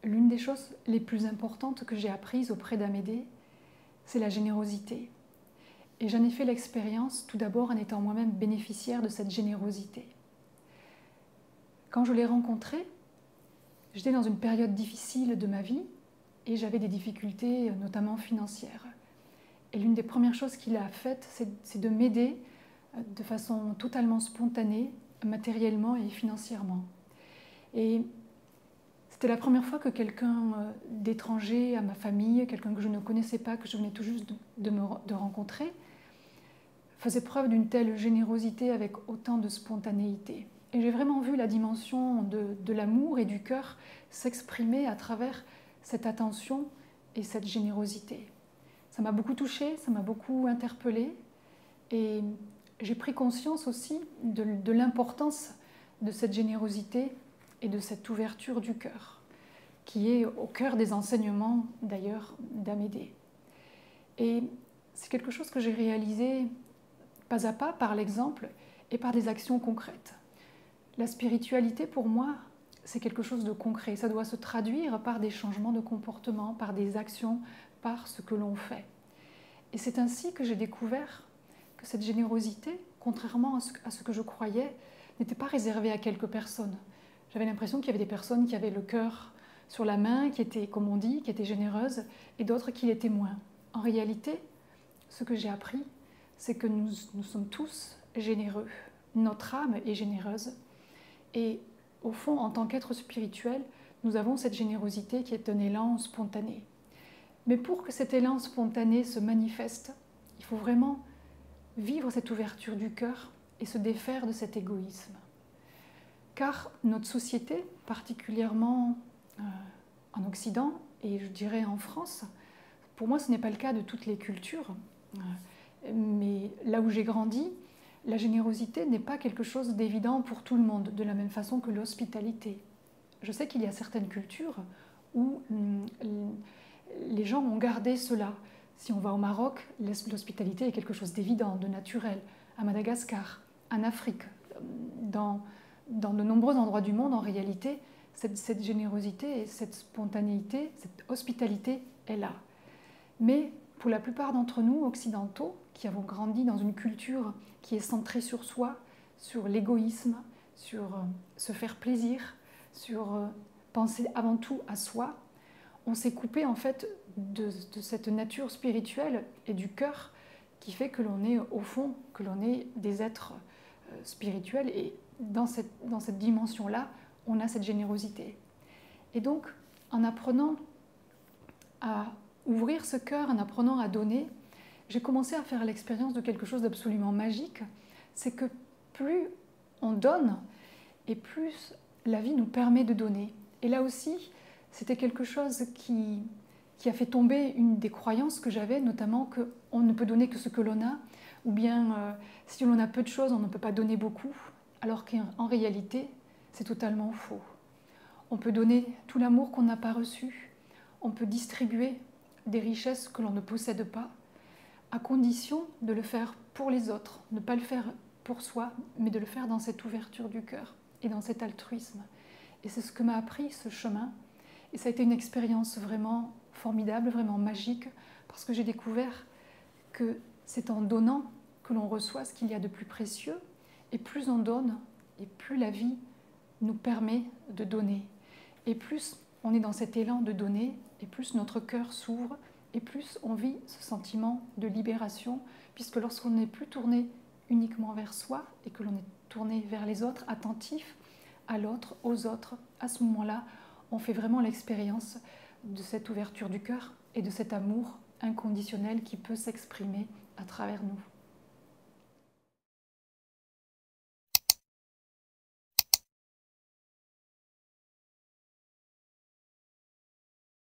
l'une des choses les plus importantes que j'ai apprises auprès d'Amédée, c'est la générosité. Et j'en ai fait l'expérience tout d'abord en étant moi-même bénéficiaire de cette générosité. Quand je l'ai rencontré, j'étais dans une période difficile de ma vie et j'avais des difficultés notamment financières. Et l'une des premières choses qu'il a faites, c'est de m'aider de façon totalement spontanée, matériellement et financièrement. Et c'était la première fois que quelqu'un d'étranger à ma famille, quelqu'un que je ne connaissais pas, que je venais tout juste de rencontrer, faisait preuve d'une telle générosité avec autant de spontanéité. Et j'ai vraiment vu la dimension de l'amour et du cœur s'exprimer à travers cette attention et cette générosité. Ça m'a beaucoup touchée, ça m'a beaucoup interpellée et j'ai pris conscience aussi de l'importance de cette générosité et de cette ouverture du cœur, qui est au cœur des enseignements d'ailleurs d'Amédée. Et c'est quelque chose que j'ai réalisé pas à pas par l'exemple et par des actions concrètes. La spiritualité pour moi, c'est quelque chose de concret. Ça doit se traduire par des changements de comportement, par des actions, par ce que l'on fait. Et c'est ainsi que j'ai découvert que cette générosité, contrairement à ce que je croyais, n'était pas réservée à quelques personnes. J'avais l'impression qu'il y avait des personnes qui avaient le cœur sur la main, qui étaient, comme on dit, qui étaient généreuses, et d'autres qui l'étaient moins. En réalité, ce que j'ai appris, c'est que nous sommes tous généreux. Notre âme est généreuse. Et au fond, en tant qu'être spirituel, nous avons cette générosité qui est un élan spontané. Mais pour que cet élan spontané se manifeste, il faut vraiment vivre cette ouverture du cœur et se défaire de cet égoïsme. Car notre société, particulièrement en Occident et je dirais en France, pour moi ce n'est pas le cas de toutes les cultures, mais là où j'ai grandi, la générosité n'est pas quelque chose d'évident pour tout le monde, de la même façon que l'hospitalité. Je sais qu'il y a certaines cultures où les gens ont gardé cela. Si on va au Maroc, l'hospitalité est quelque chose d'évident, de naturel. À Madagascar, en Afrique, dans de nombreux endroits du monde, en réalité, cette générosité et cette spontanéité, cette hospitalité est là. Mais pour la plupart d'entre nous, occidentaux, qui avons grandi dans une culture qui est centrée sur soi, sur l'égoïsme, sur se faire plaisir, sur penser avant tout à soi, on s'est coupé en fait de cette nature spirituelle et du cœur qui fait que l'on est au fond, que l'on est des êtres spirituels et dans cette dimension-là, on a cette générosité. Et donc, en apprenant à ouvrir ce cœur, en apprenant à donner, j'ai commencé à faire l'expérience de quelque chose d'absolument magique, c'est que plus on donne et plus la vie nous permet de donner. Et là aussi, c'était quelque chose qui a fait tomber une des croyances que j'avais, notamment qu'on ne peut donner que ce que l'on a, ou bien si l'on a peu de choses, on ne peut pas donner beaucoup, alors qu'en réalité, c'est totalement faux. On peut donner tout l'amour qu'on n'a pas reçu, on peut distribuer des richesses que l'on ne possède pas, à condition de le faire pour les autres, ne pas le faire pour soi, mais de le faire dans cette ouverture du cœur et dans cet altruisme. Et c'est ce que m'a appris ce chemin. Et ça a été une expérience vraiment formidable, vraiment magique, parce que j'ai découvert que c'est en donnant que l'on reçoit ce qu'il y a de plus précieux, et plus on donne, et plus la vie nous permet de donner. Et plus on est dans cet élan de donner, et plus notre cœur s'ouvre, et plus on vit ce sentiment de libération, puisque lorsqu'on n'est plus tourné uniquement vers soi, et que l'on est tourné vers les autres, attentif à l'autre, aux autres, à ce moment-là, on fait vraiment l'expérience de cette ouverture du cœur et de cet amour inconditionnel qui peut s'exprimer à travers nous.